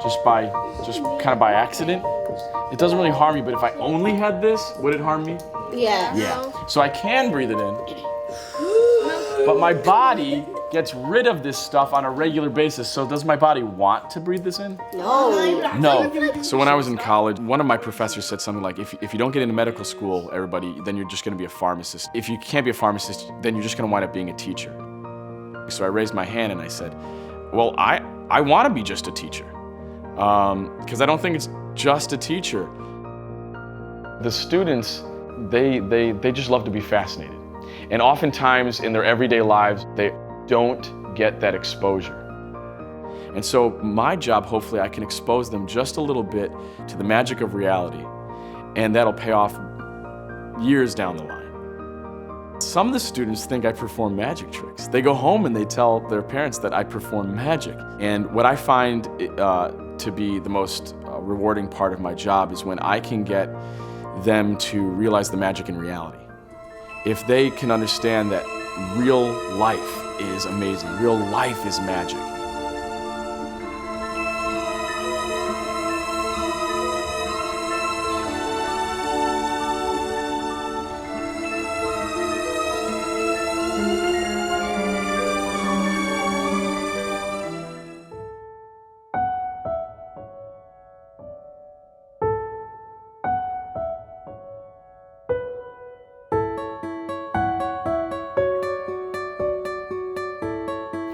just kind of by accident. It doesn't really harm me, but if I only had this, would it harm me? Yeah. Yeah. So I can breathe it in, but my body gets rid of this stuff on a regular basis. So does my body want to breathe this in? No. No. So when I was in college, one of my professors said something like, if you don't get into medical school, then you're just gonna be a pharmacist. If you can't be a pharmacist, then you're just gonna wind up being a teacher. So I raised my hand and I said, well, I wanna be just a teacher. Because I don't think it's just a teacher. The students, they just love to be fascinated. And oftentimes in their everyday lives, they don't get that exposure. And so my job, hopefully I can expose them just a little bit to the magic of reality, and that'll pay off years down the line. Some of the students think I perform magic tricks. They go home and they tell their parents that I perform magic. And what I find to be the most rewarding part of my job is when I can get them to realize the magic in reality. If they can understand that real life is amazing, real life is magic.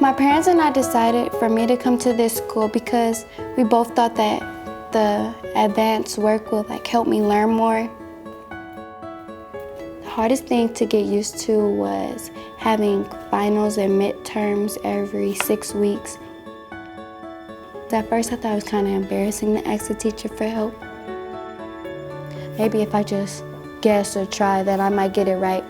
My parents and I decided for me to come to this school because we both thought that the advanced work would help me learn more. The hardest thing to get used to was having finals and midterms every 6 weeks. At first I thought it was kind of embarrassing to ask the teacher for help. Maybe if I just guess or try, then I might get it right.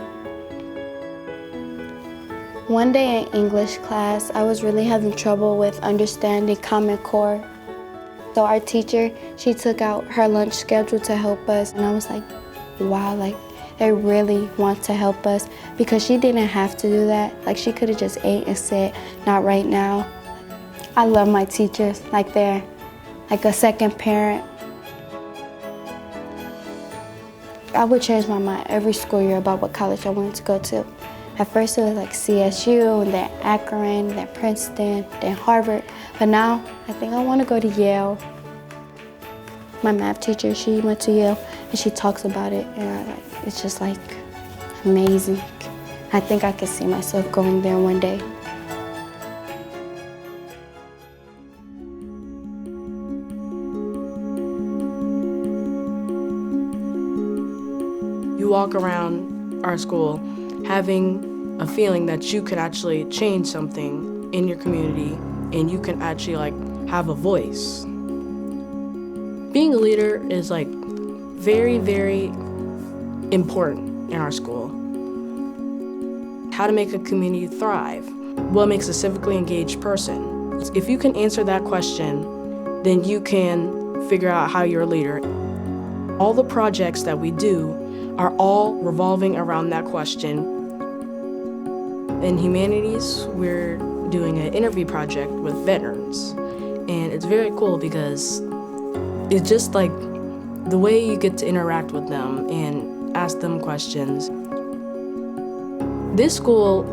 One day in English class, I was really having trouble with understanding Common Core. So our teacher, she took out her lunch schedule to help us, and I was like, wow, they really want to help us, because she didn't have to do that. She could have just ate and said, not right now. I love my teachers, they're like a second parent. I would change my mind every school year about what college I wanted to go to. At first it was CSU, and then Akron, then Princeton, then Harvard. But now I think I want to go to Yale. My math teacher, she went to Yale and she talks about it, and it's just amazing. I think I could see myself going there one day. You walk around our school having a feeling that you could actually change something in your community, and you can actually have a voice. Being a leader is very, very important in our school. How to make a community thrive. What makes a civically engaged person? If you can answer that question, then you can figure out how you're a leader. All the projects that we do are all revolving around that question. In humanities, we're doing an interview project with veterans, and it's very cool because it's just the way you get to interact with them and ask them questions. This school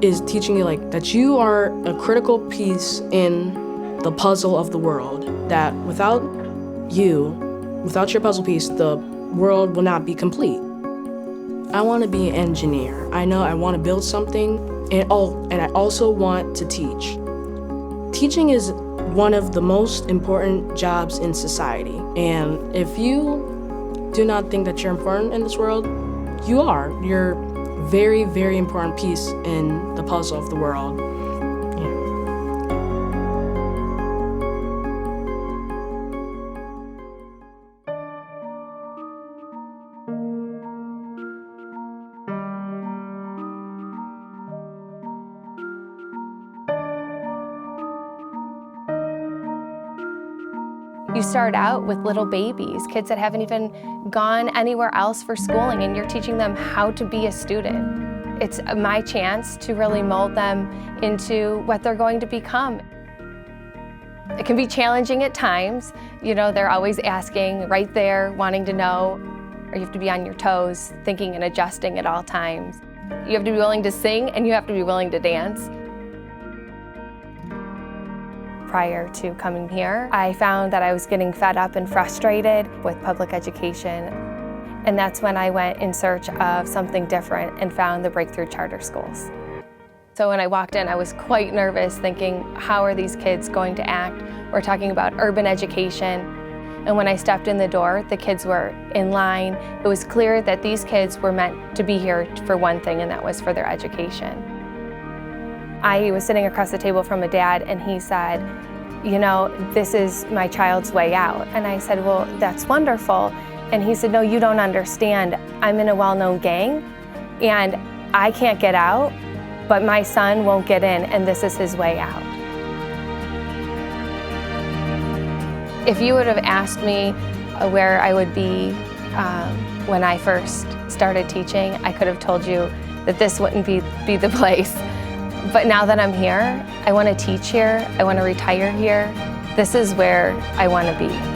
is teaching you that you are a critical piece in the puzzle of the world, that without your puzzle piece, the world will not be complete. I want to be an engineer. I know I want to build something, and I also want to teach. Teaching is one of the most important jobs in society, and if you do not think that you're important in this world, you are. You're a very, very important piece in the puzzle of the world. You start out with little babies, kids that haven't even gone anywhere else for schooling, and you're teaching them how to be a student. It's my chance to really mold them into what they're going to become. It can be challenging at times. You know, they're always asking, right there, wanting to know, or you have to be on your toes, thinking and adjusting at all times. You have to be willing to sing and you have to be willing to dance. Prior to coming here, I found that I was getting fed up and frustrated with public education. And that's when I went in search of something different and found the Breakthrough Charter Schools. So when I walked in, I was quite nervous, thinking, how are these kids going to act? We're talking about urban education. And when I stepped in the door, the kids were in line. It was clear that these kids were meant to be here for one thing, and that was for their education. I was sitting across the table from a dad, and he said, you know, this is my child's way out. And I said, well, that's wonderful. And he said, no, you don't understand. I'm in a well-known gang, and I can't get out, but my son won't get in, and this is his way out. If you would have asked me where I would be when I first started teaching, I could have told you that this wouldn't be the place. But now that I'm here, I want to teach here, I want to retire here. This is where I want to be.